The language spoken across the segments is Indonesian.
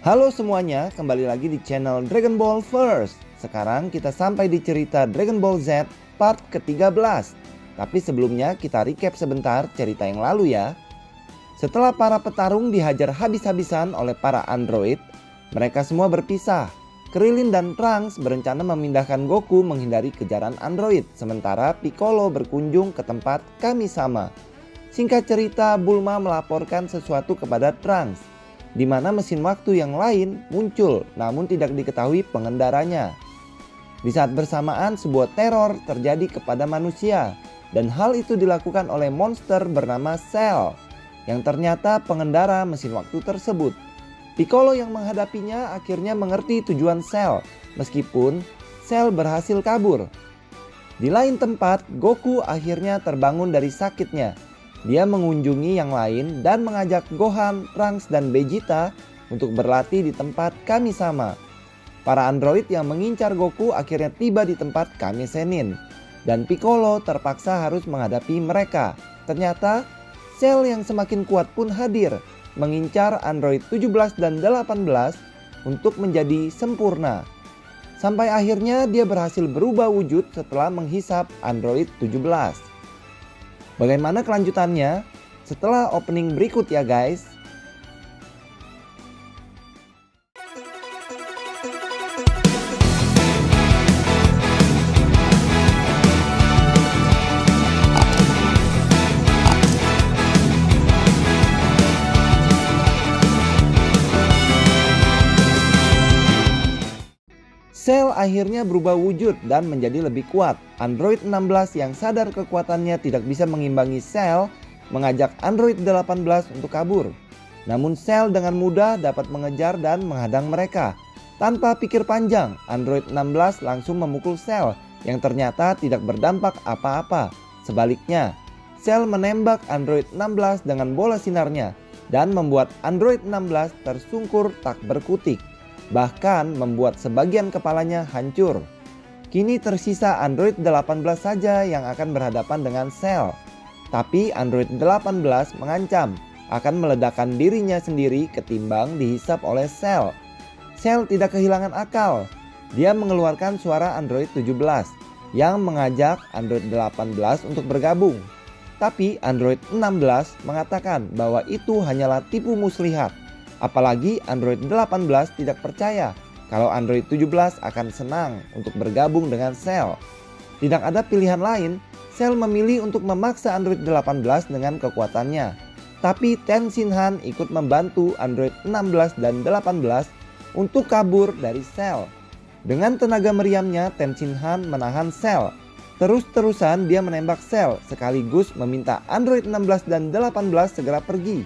Halo semuanya, kembali lagi di channel Dragon Ball First. Sekarang kita sampai di cerita Dragon Ball Z part ke-13. Tapi sebelumnya kita recap sebentar cerita yang lalu ya. Setelah para petarung dihajar habis-habisan oleh para android, mereka semua berpisah. Krillin dan Trunks berencana memindahkan Goku menghindari kejaran android, sementara Piccolo berkunjung ke tempat Kami-sama. Singkat cerita, Bulma melaporkan sesuatu kepada Trunks, di mana mesin waktu yang lain muncul namun tidak diketahui pengendaranya. Di saat bersamaan sebuah teror terjadi kepada manusia, dan hal itu dilakukan oleh monster bernama Cell yang ternyata pengendara mesin waktu tersebut. Piccolo yang menghadapinya akhirnya mengerti tujuan Cell, meskipun Cell berhasil kabur. Di lain tempat, Goku akhirnya terbangun dari sakitnya. Dia mengunjungi yang lain dan mengajak Gohan, Trunks, dan Vegeta untuk berlatih di tempat Kami-sama. Para android yang mengincar Goku akhirnya tiba di tempat Kami Sennin, dan Piccolo terpaksa harus menghadapi mereka. Ternyata Cell yang semakin kuat pun hadir, mengincar android 17 dan 18 untuk menjadi sempurna. Sampai akhirnya dia berhasil berubah wujud setelah menghisap android 17. Bagaimana kelanjutannya? Setelah opening berikut ya guys. Cell akhirnya berubah wujud dan menjadi lebih kuat. Android 16 yang sadar kekuatannya tidak bisa mengimbangi Cell mengajak Android 18 untuk kabur. Namun Cell dengan mudah dapat mengejar dan menghadang mereka. Tanpa pikir panjang, Android 16 langsung memukul Cell yang ternyata tidak berdampak apa-apa. Sebaliknya, Cell menembak Android 16 dengan bola sinarnya dan membuat Android 16 tersungkur tak berkutik, bahkan membuat sebagian kepalanya hancur. Kini tersisa Android 18 saja yang akan berhadapan dengan Cell. Tapi Android 18 mengancam akan meledakkan dirinya sendiri ketimbang dihisap oleh Cell. Cell tidak kehilangan akal. Dia mengeluarkan suara Android 17 yang mengajak Android 18 untuk bergabung. Tapi Android 16 mengatakan bahwa itu hanyalah tipu muslihat. Apalagi Android 18 tidak percaya kalau Android 17 akan senang untuk bergabung dengan Cell. Tidak ada pilihan lain, Cell memilih untuk memaksa Android 18 dengan kekuatannya. Tapi Ten Shinhan ikut membantu Android 16 dan 18 untuk kabur dari Cell. Dengan tenaga meriamnya, Ten Shinhan menahan Cell. Terus-terusan dia menembak Cell sekaligus meminta Android 16 dan 18 segera pergi.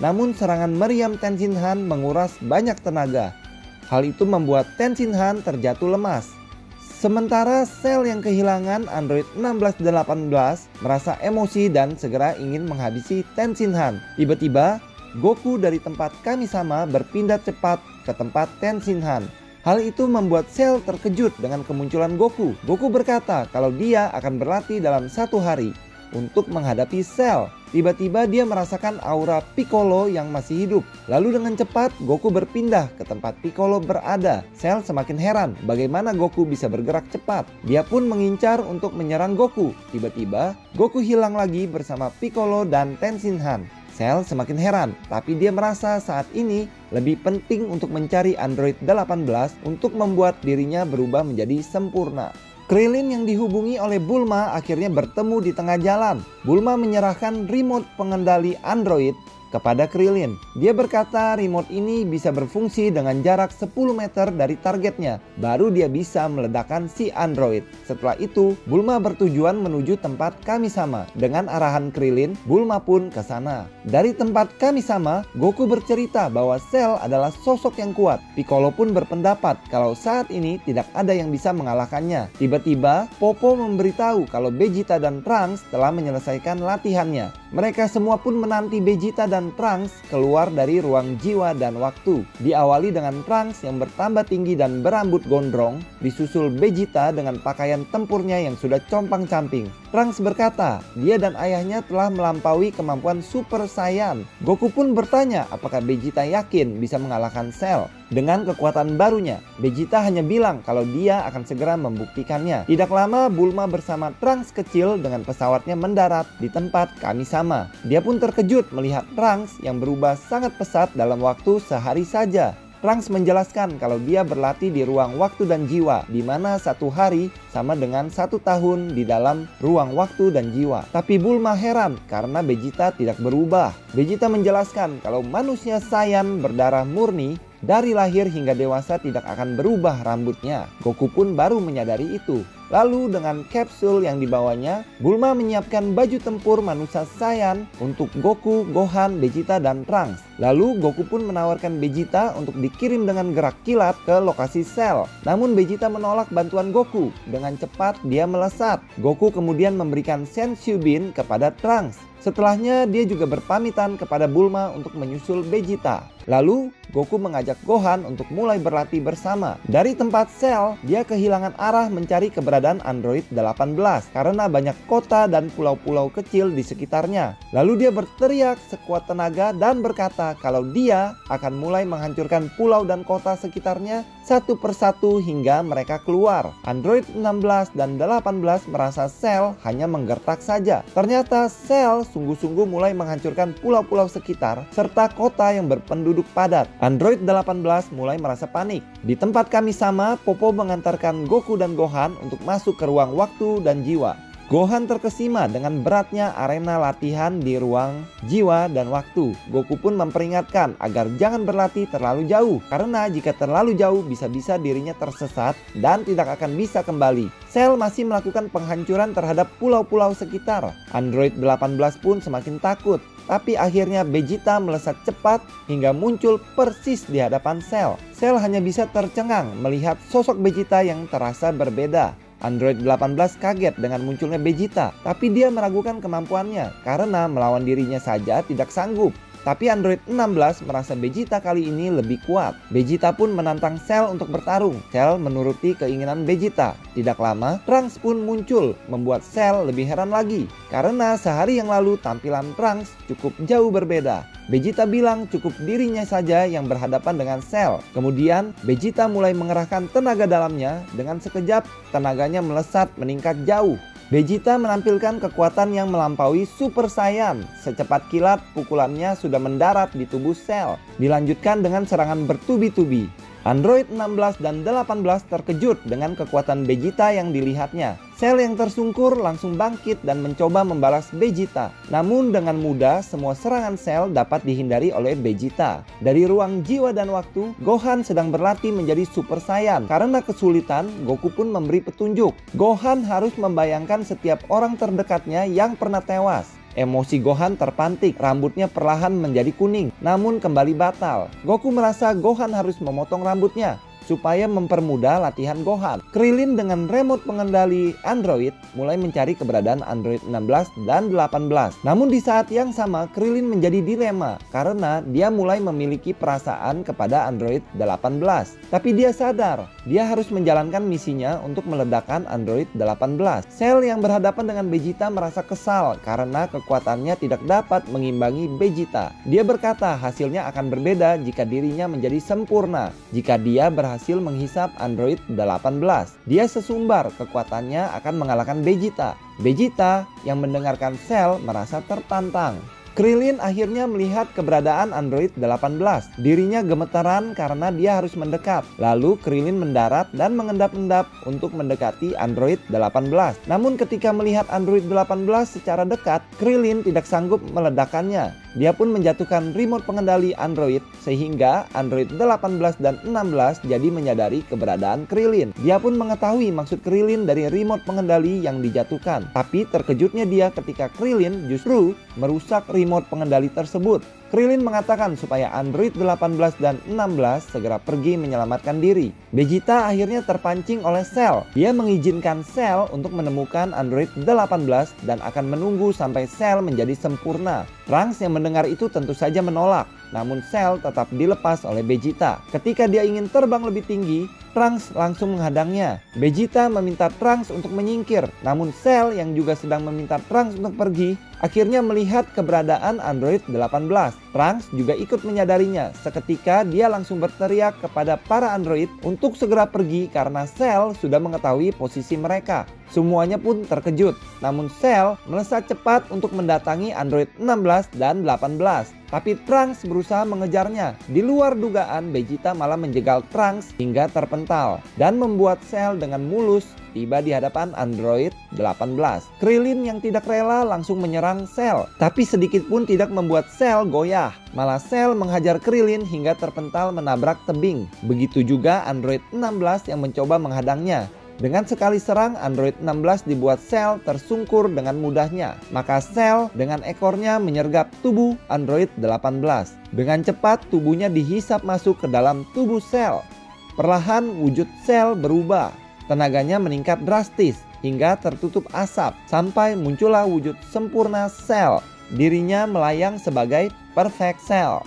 Namun serangan meriam Ten Shinhan menguras banyak tenaga. Hal itu membuat Ten Shinhan terjatuh lemas. Sementara Cell yang kehilangan Android 16 dan 18 merasa emosi dan segera ingin menghabisi Ten Shinhan. Tiba-tiba Goku dari tempat Kami-sama berpindah cepat ke tempat Ten Shinhan. Hal itu membuat Cell terkejut dengan kemunculan Goku. Goku berkata kalau dia akan berlatih dalam 1 hari untuk menghadapi Cell. Tiba-tiba dia merasakan aura Piccolo yang masih hidup. Lalu dengan cepat Goku berpindah ke tempat Piccolo berada. Cell semakin heran bagaimana Goku bisa bergerak cepat. Dia pun mengincar untuk menyerang Goku. Tiba-tiba Goku hilang lagi bersama Piccolo dan Ten Shinhan. Cell semakin heran, tapi dia merasa saat ini lebih penting untuk mencari Android 18 untuk membuat dirinya berubah menjadi sempurna. Krillin yang dihubungi oleh Bulma akhirnya bertemu di tengah jalan. Bulma menyerahkan remote pengendali Android kepada Krillin. Dia berkata remote ini bisa berfungsi dengan jarak 10 meter dari targetnya. Baru dia bisa meledakkan si Android. Setelah itu, Bulma bertujuan menuju tempat Kami-sama. Dengan arahan Krillin, Bulma pun ke sana. Dari tempat Kami-sama, Goku bercerita bahwa Cell adalah sosok yang kuat. Piccolo pun berpendapat kalau saat ini tidak ada yang bisa mengalahkannya. Tiba-tiba, Popo memberitahu kalau Vegeta dan Trunks telah menyelesaikan latihannya. Mereka semua pun menanti Vegeta dan Trunks keluar dari ruang jiwa dan waktu. Diawali dengan Trunks yang bertambah tinggi dan berambut gondrong, disusul Vegeta dengan pakaian tempurnya yang sudah compang-camping. Trunks berkata, dia dan ayahnya telah melampaui kemampuan Super Saiyan. Goku pun bertanya apakah Vegeta yakin bisa mengalahkan Cell. Dengan kekuatan barunya, Vegeta hanya bilang kalau dia akan segera membuktikannya. Tidak lama, Bulma bersama Trunks kecil dengan pesawatnya mendarat di tempat Kami-sama. Dia pun terkejut melihat Trunks yang berubah sangat pesat dalam waktu sehari saja. Trunks menjelaskan kalau dia berlatih di ruang waktu dan jiwa, di mana satu hari sama dengan 1 tahun di dalam ruang waktu dan jiwa. Tapi Bulma heran karena Vegeta tidak berubah. Vegeta menjelaskan kalau manusia Saiyan berdarah murni dari lahir hingga dewasa tidak akan berubah rambutnya. Goku pun baru menyadari itu. Lalu dengan kapsul yang dibawanya, Bulma menyiapkan baju tempur manusia Saiyan untuk Goku, Gohan, Vegeta, dan Trunks. Lalu Goku pun menawarkan Vegeta untuk dikirim dengan gerak kilat ke lokasi Cell. Namun Vegeta menolak bantuan Goku. Dengan cepat dia melesat. Goku kemudian memberikan Senzu Bean kepada Trunks. Setelahnya dia juga berpamitan kepada Bulma untuk menyusul Vegeta. Lalu Goku mengajak Gohan untuk mulai berlatih bersama. Dari tempat Cell, dia kehilangan arah mencari keberadaan Android 18 karena banyak kota dan pulau-pulau kecil di sekitarnya. Lalu dia berteriak sekuat tenaga dan berkata kalau dia akan mulai menghancurkan pulau dan kota sekitarnya satu persatu hingga mereka keluar. Android 16 dan 18 merasa Cell hanya menggertak saja. Ternyata Cell sungguh-sungguh mulai menghancurkan pulau-pulau sekitar serta kota yang berpenduduk padat. Android 18 mulai merasa panik. Di tempat Kami-sama, Popo mengantarkan Goku dan Gohan untuk masuk ke ruang waktu dan jiwa. Gohan terkesima dengan beratnya arena latihan di ruang jiwa dan waktu. Goku pun memperingatkan agar jangan berlatih terlalu jauh, karena jika terlalu jauh bisa-bisa dirinya tersesat dan tidak akan bisa kembali. Cell masih melakukan penghancuran terhadap pulau-pulau sekitar. Android 18 pun semakin takut. Tapi akhirnya Vegeta melesat cepat hingga muncul persis di hadapan Cell. Cell hanya bisa tercengang melihat sosok Vegeta yang terasa berbeda. Android 18 kaget dengan munculnya Vegeta, tapi dia meragukan kemampuannya karena melawan dirinya saja tidak sanggup. Tapi Android 16 merasa Vegeta kali ini lebih kuat. Vegeta pun menantang Cell untuk bertarung. Cell menuruti keinginan Vegeta. Tidak lama, Trunks pun muncul, membuat Cell lebih heran lagi. Karena sehari yang lalu tampilan Trunks cukup jauh berbeda. Vegeta bilang cukup dirinya saja yang berhadapan dengan Cell. Kemudian Vegeta mulai mengerahkan tenaga dalamnya. Dengan sekejap tenaganya melesat meningkat jauh. Vegeta menampilkan kekuatan yang melampaui Super Saiyan. Secepat kilat pukulannya sudah mendarat di tubuh Cell. Dilanjutkan dengan serangan bertubi-tubi. Android 16 dan 18 terkejut dengan kekuatan Vegeta yang dilihatnya. Cell yang tersungkur langsung bangkit dan mencoba membalas Vegeta. Namun dengan mudah semua serangan Cell dapat dihindari oleh Vegeta. Dari ruang jiwa dan waktu, Gohan sedang berlatih menjadi Super Saiyan. Karena kesulitan, Goku pun memberi petunjuk. Gohan harus membayangkan setiap orang terdekatnya yang pernah tewas. Emosi Gohan terpantik, rambutnya perlahan menjadi kuning, namun kembali batal. Goku merasa Gohan harus memotong rambutnya supaya mempermudah latihan Gohan. Krillin dengan remote pengendali Android mulai mencari keberadaan Android 16 dan 18. Namun di saat yang sama Krillin menjadi dilema karena dia mulai memiliki perasaan kepada Android 18. Tapi dia sadar dia harus menjalankan misinya untuk meledakkan Android 18. Cell yang berhadapan dengan Vegeta merasa kesal karena kekuatannya tidak dapat mengimbangi Vegeta. Dia berkata hasilnya akan berbeda jika dirinya menjadi sempurna, jika dia berhasil menghisap Android 18. Dia sesumbar kekuatannya akan mengalahkan Vegeta. Vegeta yang mendengarkan Cell merasa tertantang. Krillin akhirnya melihat keberadaan Android 18. Dirinya gemetaran karena dia harus mendekat. Lalu Krillin mendarat dan mengendap-endap untuk mendekati Android 18. Namun ketika melihat Android 18 secara dekat, Krillin tidak sanggup meledakkannya. Dia pun menjatuhkan remote pengendali Android sehingga Android 18 dan 16 jadi menyadari keberadaan Krillin. Dia pun mengetahui maksud Krillin dari remote pengendali yang dijatuhkan. Tapi terkejutnya dia ketika Krillin justru merusak remote pengendali tersebut. Krillin mengatakan supaya Android 18 dan 16 segera pergi menyelamatkan diri. Vegeta akhirnya terpancing oleh Cell. Dia mengizinkan Cell untuk menemukan Android 18 dan akan menunggu sampai Cell menjadi sempurna. Trunks yang mendengar itu tentu saja menolak. Namun Cell tetap dilepas oleh Vegeta. Ketika dia ingin terbang lebih tinggi, Trunks langsung menghadangnya. Vegeta meminta Trunks untuk menyingkir, namun Cell yang juga sedang meminta Trunks untuk pergi akhirnya melihat keberadaan Android 18. Trunks juga ikut menyadarinya. Seketika dia langsung berteriak kepada para android untuk segera pergi karena Cell sudah mengetahui posisi mereka. Semuanya pun terkejut, namun Cell melesat cepat untuk mendatangi Android 16 dan 18. Tapi Trunks berusaha mengejarnya. Di luar dugaan, Vegeta malah menjegal Trunks hingga terpental dan membuat Cell dengan mulus tiba di hadapan Android 18. Krillin yang tidak rela langsung menyerang Cell, tapi sedikit pun tidak membuat Cell goyah. Malah Cell menghajar Krillin hingga terpental menabrak tebing. Begitu juga Android 16 yang mencoba menghadangnya. Dengan sekali serang, Android 16 dibuat Cell tersungkur dengan mudahnya. Maka Cell dengan ekornya menyergap tubuh Android 18. Dengan cepat tubuhnya dihisap masuk ke dalam tubuh Cell. Perlahan wujud Cell berubah. Tenaganya meningkat drastis hingga tertutup asap sampai muncullah wujud sempurna Cell. Dirinya melayang sebagai Perfect Cell.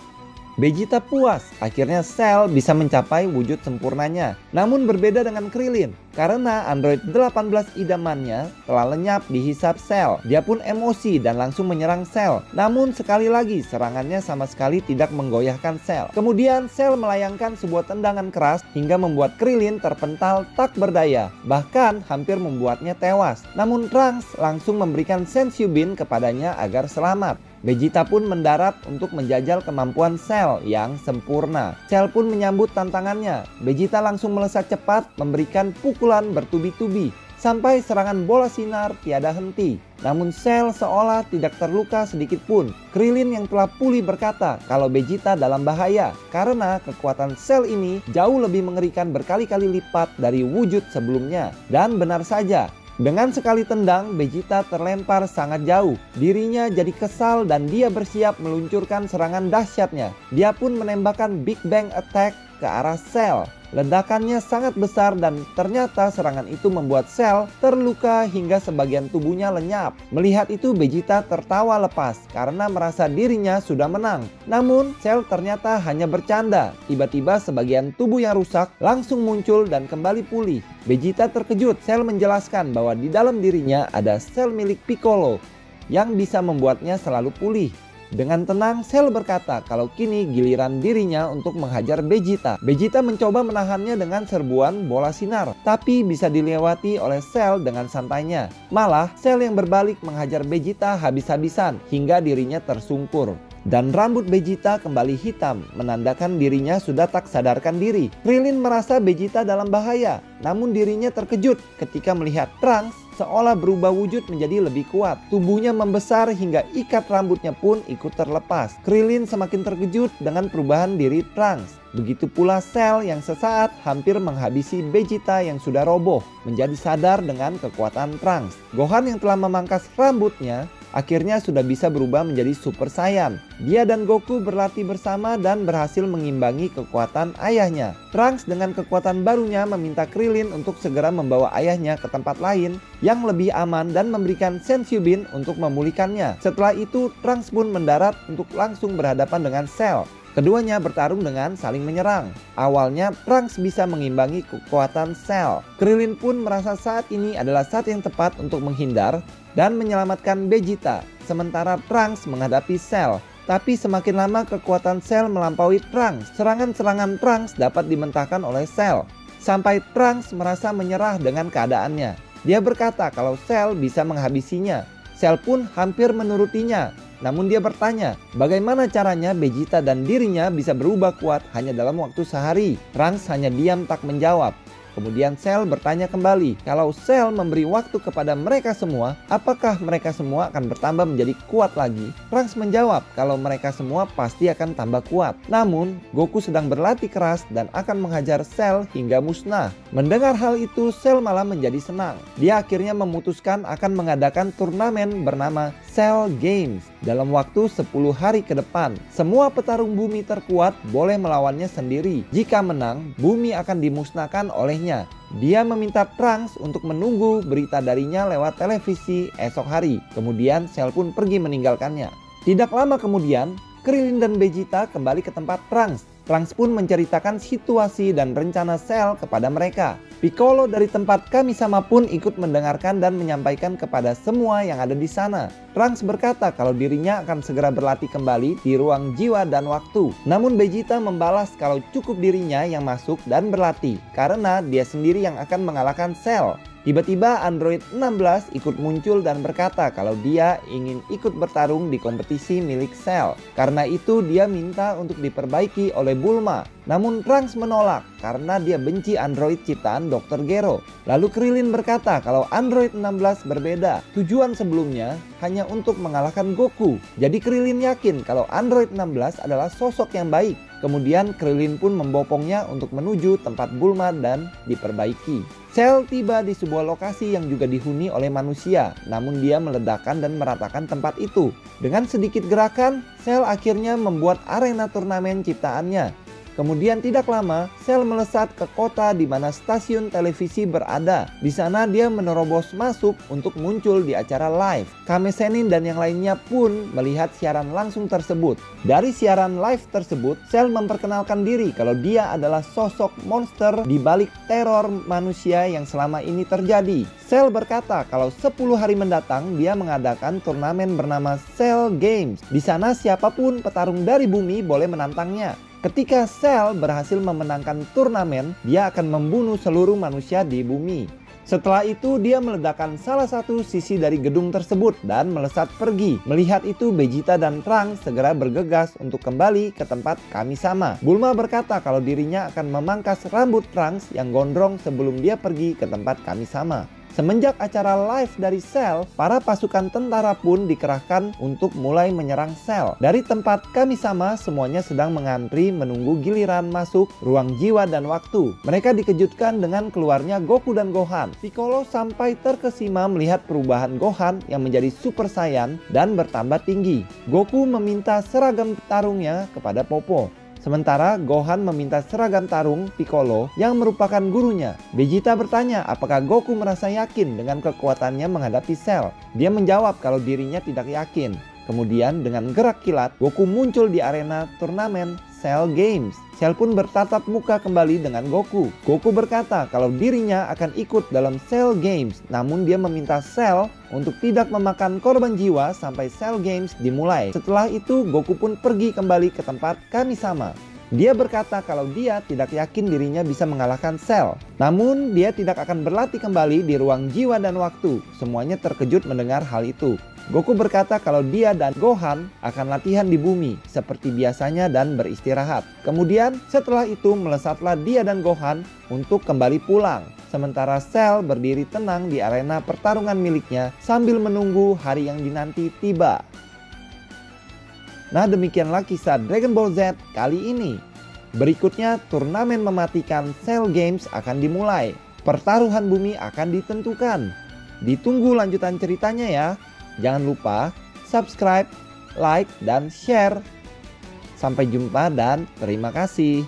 Vegeta puas, akhirnya Cell bisa mencapai wujud sempurnanya. Namun berbeda dengan Krillin, karena Android 18 idamannya telah lenyap dihisap Cell. Dia pun emosi dan langsung menyerang Cell. Namun sekali lagi serangannya sama sekali tidak menggoyahkan Cell. Kemudian Cell melayangkan sebuah tendangan keras hingga membuat Krillin terpental tak berdaya, bahkan hampir membuatnya tewas. Namun Trunks langsung memberikan Senzu Bean kepadanya agar selamat. Vegeta pun mendarat untuk menjajal kemampuan Cell yang sempurna. Cell pun menyambut tantangannya. Vegeta langsung melesat cepat memberikan pukulan bertubi-tubi sampai serangan bola sinar tiada henti. Namun Cell seolah tidak terluka sedikit pun. Krillin yang telah pulih berkata kalau Vegeta dalam bahaya karena kekuatan Cell ini jauh lebih mengerikan berkali-kali lipat dari wujud sebelumnya. Dan benar saja, dengan sekali tendang, Vegeta terlempar sangat jauh. Dirinya jadi kesal dan dia bersiap meluncurkan serangan dahsyatnya. Dia pun menembakkan Big Bang Attack ke arah Cell. Ledakannya sangat besar dan ternyata serangan itu membuat Cell terluka hingga sebagian tubuhnya lenyap. Melihat itu Vegeta tertawa lepas karena merasa dirinya sudah menang. Namun Cell ternyata hanya bercanda. Tiba-tiba sebagian tubuh yang rusak langsung muncul dan kembali pulih. Vegeta terkejut. Cell menjelaskan bahwa di dalam dirinya ada sel milik Piccolo yang bisa membuatnya selalu pulih. Dengan tenang, Cell berkata kalau kini giliran dirinya untuk menghajar Vegeta. Vegeta mencoba menahannya dengan serbuan bola sinar, tapi bisa dilewati oleh Cell dengan santainya. Malah, Cell yang berbalik menghajar Vegeta habis-habisan hingga dirinya tersungkur. Dan rambut Vegeta kembali hitam, menandakan dirinya sudah tak sadarkan diri. Krillin merasa Vegeta dalam bahaya, namun dirinya terkejut ketika melihat Trunks seolah berubah wujud menjadi lebih kuat. Tubuhnya membesar hingga ikat rambutnya pun ikut terlepas. Krillin semakin terkejut dengan perubahan diri Trunks. Begitu pula Cell yang sesaat hampir menghabisi Vegeta yang sudah roboh, menjadi sadar dengan kekuatan Trunks. Gohan yang telah memangkas rambutnya akhirnya sudah bisa berubah menjadi Super Saiyan. Dia dan Goku berlatih bersama dan berhasil mengimbangi kekuatan ayahnya. Trunks dengan kekuatan barunya meminta Krillin untuk segera membawa ayahnya ke tempat lain yang lebih aman dan memberikan Senzu Bean untuk memulihkannya. Setelah itu Trunks pun mendarat untuk langsung berhadapan dengan Cell. Keduanya bertarung dengan saling menyerang. Awalnya Trunks bisa mengimbangi kekuatan Cell. Krillin pun merasa saat ini adalah saat yang tepat untuk menghindar dan menyelamatkan Vegeta. Sementara Trunks menghadapi Cell. Tapi semakin lama kekuatan Cell melampaui Trunks. Serangan-serangan Trunks dapat dimentahkan oleh Cell. Sampai Trunks merasa menyerah dengan keadaannya. Dia berkata kalau Cell bisa menghabisinya. Cell pun hampir menurutinya. Namun dia bertanya, bagaimana caranya Vegeta dan dirinya bisa berubah kuat hanya dalam waktu sehari? Trunks hanya diam tak menjawab. Kemudian Cell bertanya kembali, kalau Cell memberi waktu kepada mereka semua, apakah mereka semua akan bertambah menjadi kuat lagi? Trunks menjawab kalau mereka semua pasti akan tambah kuat. Namun, Goku sedang berlatih keras dan akan menghajar Cell hingga musnah. Mendengar hal itu, Cell malah menjadi senang. Dia akhirnya memutuskan akan mengadakan turnamen bernama Cell Games dalam waktu 10 hari ke depan. Semua petarung bumi terkuat boleh melawannya sendiri. Jika menang, bumi akan dimusnahkan olehnya. Dia meminta Trunks untuk menunggu berita darinya lewat televisi esok hari. Kemudian Cell pun pergi meninggalkannya. Tidak lama kemudian, Krillin dan Vegeta kembali ke tempat Trunks. Trunks pun menceritakan situasi dan rencana Cell kepada mereka. Piccolo dari tempat Kami-sama pun ikut mendengarkan dan menyampaikan kepada semua yang ada di sana. Trunks berkata kalau dirinya akan segera berlatih kembali di ruang jiwa dan waktu. Namun Vegeta membalas kalau cukup dirinya yang masuk dan berlatih karena dia sendiri yang akan mengalahkan Cell. Tiba-tiba Android 16 ikut muncul dan berkata kalau dia ingin ikut bertarung di kompetisi milik Cell. Karena itu dia minta untuk diperbaiki oleh Bulma. Namun Trunks menolak karena dia benci Android ciptaan Dr. Gero. Lalu Krillin berkata kalau Android 16 berbeda. Tujuan sebelumnya hanya untuk mengalahkan Goku. Jadi Krillin yakin kalau Android 16 adalah sosok yang baik. Kemudian Krillin pun membopongnya untuk menuju tempat Bulma dan diperbaiki. Cell tiba di sebuah lokasi yang juga dihuni oleh manusia, namun dia meledakkan dan meratakan tempat itu. Dengan sedikit gerakan, Cell akhirnya membuat arena turnamen ciptaannya. Kemudian tidak lama, Cell melesat ke kota di mana stasiun televisi berada. Di sana dia menerobos masuk untuk muncul di acara live. Kame Sennin dan yang lainnya pun melihat siaran langsung tersebut. Dari siaran live tersebut, Cell memperkenalkan diri kalau dia adalah sosok monster di balik teror manusia yang selama ini terjadi. Cell berkata kalau 10 hari mendatang dia mengadakan turnamen bernama Cell Games. Di sana siapapun petarung dari bumi boleh menantangnya. Ketika Cell berhasil memenangkan turnamen, dia akan membunuh seluruh manusia di bumi. Setelah itu dia meledakkan salah satu sisi dari gedung tersebut dan melesat pergi. Melihat itu Vegeta dan Trunks segera bergegas untuk kembali ke tempat Kami-sama. Bulma berkata kalau dirinya akan memangkas rambut Trunks yang gondrong sebelum dia pergi ke tempat Kami-sama. Semenjak acara live dari Cell, para pasukan tentara pun dikerahkan untuk mulai menyerang Cell. Dari tempat Kami-sama, semuanya sedang mengantri menunggu giliran masuk ruang jiwa dan waktu. Mereka dikejutkan dengan keluarnya Goku dan Gohan. Piccolo sampai terkesima melihat perubahan Gohan yang menjadi Super Saiyan dan bertambah tinggi. Goku meminta seragam tarungnya kepada Popo. Sementara Gohan meminta seragam tarung Piccolo yang merupakan gurunya. Vegeta bertanya apakah Goku merasa yakin dengan kekuatannya menghadapi Cell. Dia menjawab kalau dirinya tidak yakin. Kemudian dengan gerak kilat, Goku muncul di arena turnamen Cell Games. Cell pun bertatap muka kembali dengan Goku. Goku berkata kalau dirinya akan ikut dalam Cell Games, namun dia meminta Cell untuk tidak memakan korban jiwa sampai Cell Games dimulai. Setelah itu Goku pun pergi kembali ke tempat Kami-sama. Dia berkata kalau dia tidak yakin dirinya bisa mengalahkan Cell. Namun dia tidak akan berlatih kembali di ruang jiwa dan waktu. Semuanya terkejut mendengar hal itu. Goku berkata kalau dia dan Gohan akan latihan di bumi seperti biasanya dan beristirahat. Kemudian setelah itu melesatlah dia dan Gohan untuk kembali pulang. Sementara Cell berdiri tenang di arena pertarungan miliknya sambil menunggu hari yang dinanti tiba. Nah, demikianlah kisah Dragon Ball Z kali ini. Berikutnya turnamen mematikan Cell Games akan dimulai. Pertaruhan bumi akan ditentukan. Ditunggu lanjutan ceritanya ya. Jangan lupa subscribe, like, dan share. Sampai jumpa dan terima kasih.